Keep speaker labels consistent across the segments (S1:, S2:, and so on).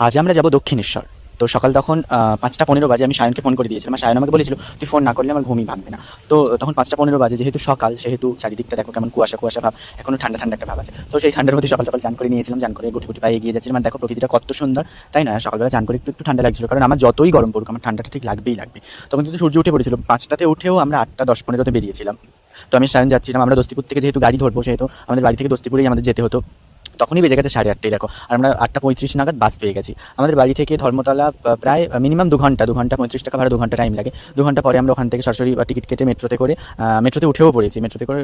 S1: আজ আমরা যাব দক্ষিণেশ্বর। তো সকাল তখন ৫টা ১৫ বাজে। আমি সায়নকে ফোন করে দিয়েছিলাম, আর সায়ন আমাকে বলেছিল তুই ফোন না করলে আমার ঘুমই ভাঙবে না। তো তখন ৫টা ১৫ বাজে, যেহেতু সকাল সেহেতু চারিদিকটা দেখো কেমন কুয়াশা কুয়াশা ভাব, এখনো ঠান্ডা ঠান্ডা একটা ভাব আছে। তো সেই ঠান্ডার মধ্যে সকাল সকাল চান করে নিয়েছিলাম, চান করে গুটি গুটি পায়ে এগিয়ে যাচ্ছিলাম। আর দেখো প্রকৃতিটা কত সুন্দর, তাই না? সকালবেলা চান করে একটু একটু ঠান্ডা লাগছিল, কারণ আমার যতই গরম পড়ুক আমার ঠান্ডাটা ঠিক লাগবেই লাগবে। তখন কিন্তু সূর্য উঠে পড়েছিল। ৫টাতে উঠেও আমরা ৮টা ১০ ১৫তে বেরিয়েছিলাম। তো আমি সায়ন যাচ্ছিলাম, আমরা দস্তিপুর থেকে যেহেতু গাড়ি ধরবো, সেহেতু আমাদের বাড়ি থেকে দস্তিপুরেই আমাদের যেতে হতো। তখনই বেজে গেছে 8:30, দেখো। আর আমরা 8টা 35 নাগাদ বাস পেয়ে গেছি। আমাদের বাড়ি থেকে ধর্মতলা প্রায় মিনিমাম 2 ঘন্টা, 2 ঘন্টা 35 টাকা ভাড়া, 2 ঘন্টা টাইম লাগে। 2 ঘন্টা পরে আমরা ওখান থেকে সরাসরি টিকিট কেটে মেট্রোতে করে মেট্রোতে উঠেও পড়েছি। মেট্রোতে করে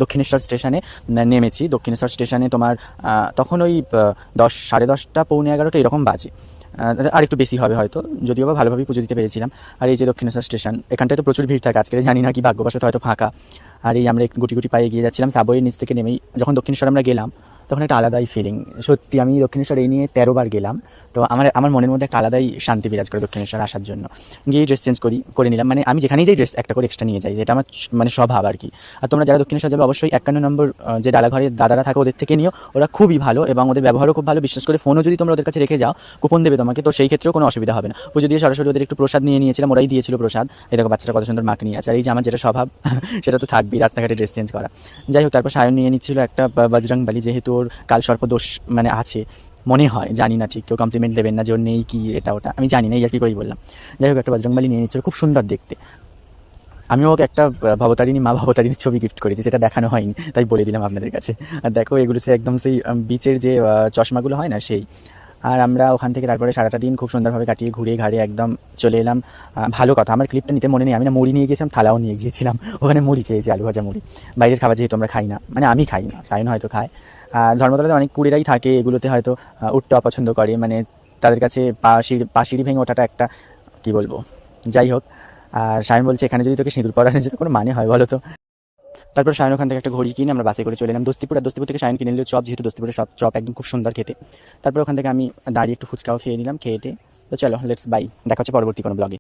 S1: দক্ষিণেশ্বর স্টেশনে নেমেছি। দক্ষিণেশ্বর স্টেশনে তোমার তখন ওই 10 সাড়ে 10টা পৌনে 11টা এরকম বাজে। আর একটু বেশি হবে হয়তো, যদিও বা ভালোভাবেই পুজো দিতে পেরেছিলাম। আর এই যে দক্ষিণেশ্বর স্টেশন, এখানটায় তো প্রচুর ভিড় থাকে, আজকে জানি না কি ভাগ্যবশত হয়তো ফাঁকা। আর এই আমরা একটু গুটি গুটি পায়ে গিয়ে যাচ্ছিলাম। সাবওয়ের নিচ থেকে নেমেই যখন দক্ষিণেশ্বর আমরা গেলাম, তখন একটা আলাদাই ফিলিং। সত্যি আমি দক্ষিণেশ্বর এই নিয়ে 13 বার গেলাম। তো আমার আমার মনের মধ্যে একটা আলাদাই শান্তি বিরাজ করে দক্ষিণেশ্বর আসার জন্য। গিয়ে ড্রেস চেঞ্জ করে নিলাম, মানে আমি যেখানেই যাই ড্রেস একটা করে এক্সট্রা নিয়ে যাই, যেটা আমার মানে স্বভাব আর কি। আর তোমরা যারা দক্ষিণেশ্বর যাবে অবশ্যই 51 নম্বর যে ডালাঘরে দাদারা থাকে ওদের থেকে নিও, ওরা খুবই ভালো এবং ওদের ব্যবহারও খুব ভালো। বিশেষ করে ফোনও যদি তোমরা ওদের কাছে রেখে যাও, কুপন দেবে তোমাকে, তো সেই ক্ষেত্রেও কোনো অসুবিধা হবে না। পুজো দিয়ে সরাসরি ওদের একটু প্রসাদ নিয়ে নিয়েছিলাম, ওরাই দিয়েছিল প্রসাদ। এই দেখো বাচ্চারা কত সুন্দর মাকে নিয়ে আছে। আর এই যে আমার যেটা স্বভাব সেটা তো থাকবেই, রাস্তাঘাটে ড্রেস চেঞ্জ করা। যাই হোক, তারপর সায়ন নিয়ে নিচ্ছিল একটা বজরংবলী, যেহেতু ওর কাল সর্প দোষ মানে আছে মনে হয়, জানি না ঠিক, কেউ কমপ্লিমেন্ট দেবেন না যে ওর নেই কি এটা ওটা, আমি জানি না, এই আর কি করেই বললাম। যাই হোক, একটা বজরংবলী নিয়ে নিচ্ছিল, খুব সুন্দর দেখতে। আমি ওকে একটা মা ভবতারিণীর ছবি গিফট করেছি, সেটা দেখানো হয়নি, তাই বলে দিলাম আপনাদের কাছে। আর দেখো এগুলো সে একদম সেই বিচের যে চশমাগুলো হয় না সেই। আর আমরা ওখান থেকে তারপরে সারাটা দিন খুব সুন্দরভাবে কাটিয়ে ঘুরে ঘাড়ে একদম চলে এলাম। ভালো কথা, আমার ক্লিপটা নিতে মনে নেই, আমি না মুড়ি নিয়ে গিয়েছিলাম, থালাও নিয়ে গিয়েছিলাম। ওখানে মুড়ি খেয়েছি, আলু ভাজা মুড়ি। বাইরের খাবার যেহেতু আমরা খাই না, মানে আমি খাই না, সাইন হয়তো খায়। আর ধর্মতলাতে অনেক কুড়িরাই থাকে, এগুলোতে হয়তো উঠতে অপছন্দ করে, মানে তাদের কাছে পাশিড়ি ভেঙে ওঠাটা একটা কী বলবো। যাই হোক, আর সায়ন বলছে এখানে যদি তোকে সিঁদুর পরানো যেত কোনো মানে হয় বলো তো? তারপর সায়ন ওখান থেকে একটা ঘড়ি কিনে আমরা বাসে করে চলে এলাম দস্তিপুর। আর দস্তিপুর থেকে সায়ন কিনে নিল চপ, যেহেতু দস্তিপুরের সব চপ একদম খুব সুন্দর খেতে। তারপর ওখান থেকে আমি দাঁড়িয়ে একটু ফুচকাও খেয়ে নিলাম, খেয়ে তো চলো লেটস বাই, দেখা হচ্ছে পরবর্তী কোনো ব্লগে।